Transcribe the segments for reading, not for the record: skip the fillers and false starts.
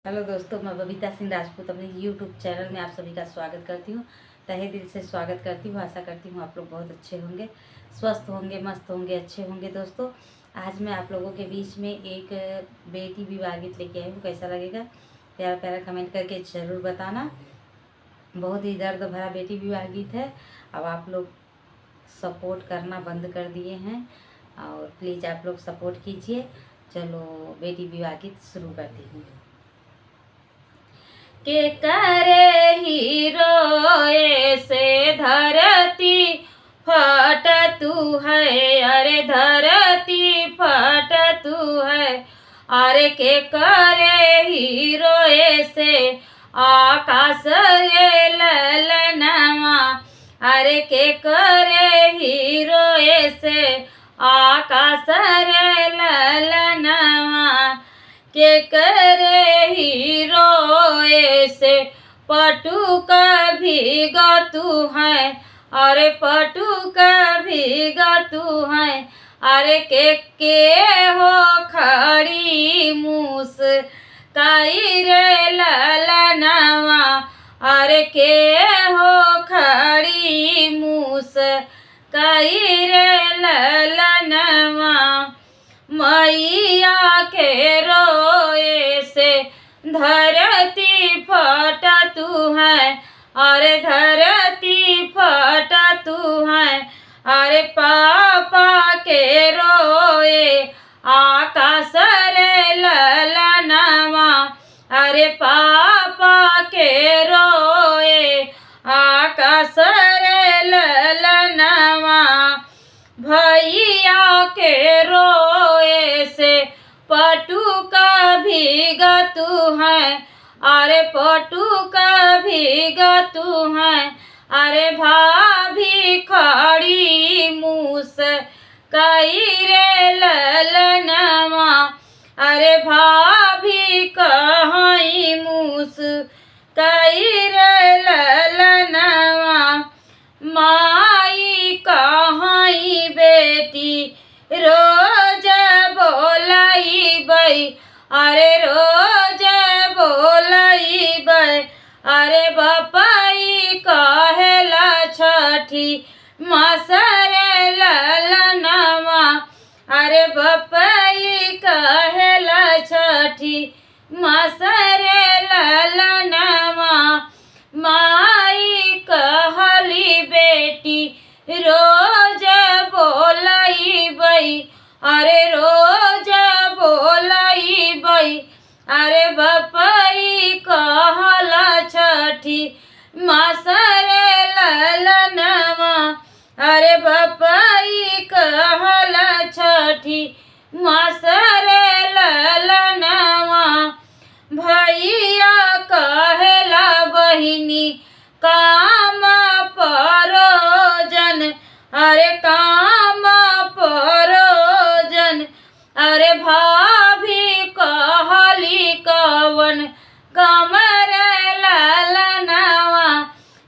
Hello दोस्तों, मैं बबीता सिंह राजपूत अपने यूट्यूब चैनल में आप सभी का स्वागत करती हूँ। तहे दिल से स्वागत करती हूँ। आशा करती हूँ आप लोग बहुत अच्छे होंगे, स्वस्थ होंगे, मस्त होंगे, अच्छे होंगे। दोस्तों, आज मैं आप लोगों के बीच में एक बेटी विवाह गीत लेके आई हूँ। कैसा लगेगा प्यारा प्यारा कमेंट करके ज़रूर बताना। बहुत ही दर्द भरा बेटी विवाह गीत है। अब आप लोग सपोर्ट करना बंद कर दिए हैं और प्लीज़ आप लोग सपोर्ट कीजिए। चलो बेटी विवाह गीत शुरू करती हूँ। के करे हीरो से धरती फट तू है, अरे धरती फट तू है। अरे के करे हीरो से आकाश रे ललनवा, अरे के करे हीरो से आकाश रे ललनवा। के करे हीरो से पटु का भीगा तू है, अरे पटु का भीगा तू है। अरे के हो खड़ी मूस काई रे ललनवा, अरे के हो खड़ी मूस काई रे ललनवा। मैया के रोए से धरती फट तू है, अरे धरती फट तू है। अरे पापा के रोए आकाश रे ललनवा, अरे पापा के रोए आकाश रे ललनवा। भैया के रोए से पटु का भीगा तू है, अरे पटु का भीगा तू है। अरे भाभी खड़ी मूस काई रे ललनवा, अरे भाभी कहीं मूस काई रे ललनवा। माई कहीं बेटी रोज बोलाई बई, अरे रोज बोलाई बई। अरे बपाई कहेला छठी मसर ललनवा, अरे बपाई कहेला छठी मसर ललनवा। माई कहली बेटी रोज बोलाई बई, अरे रोज बोलाई बई। अरे बपाई कहला छठी मसर ललनवा, अरे बपाई कहला छठी मसर ललनवा। भैया कहला बहिनी काम परोजन, अरे काम परोजन। अरे भाभी कहली कवन कमर ललनवा,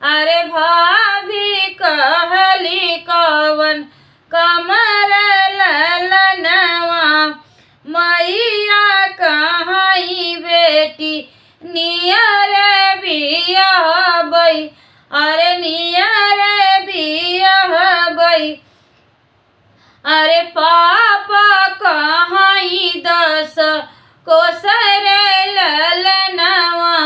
अरे भाभी कहली कवन कमर ललनवा। मैया कहीं बेटी नियर बिया बई, अरे नियर बिया बई। अरे पापा कहीं 10 कोसर ललनवा,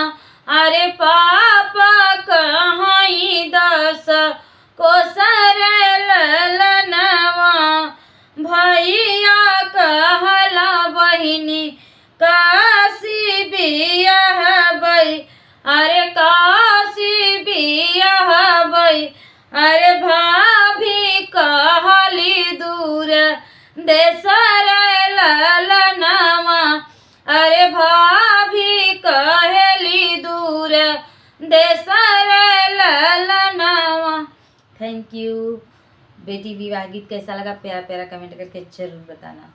अरे पापा कहीं 10 कोसर ललनवा। भैया कहला बहिनी काशी बिया बई, अरे काशी बिया बई। अरे भाभी कहली दूर देसर ललनवा, अरे भाभी कहली दूर देसर ललनवा। Thank you. बेटी विवाह गीत कैसा लगा प्यारा प्यारा कमेंट करके जरूर बताना।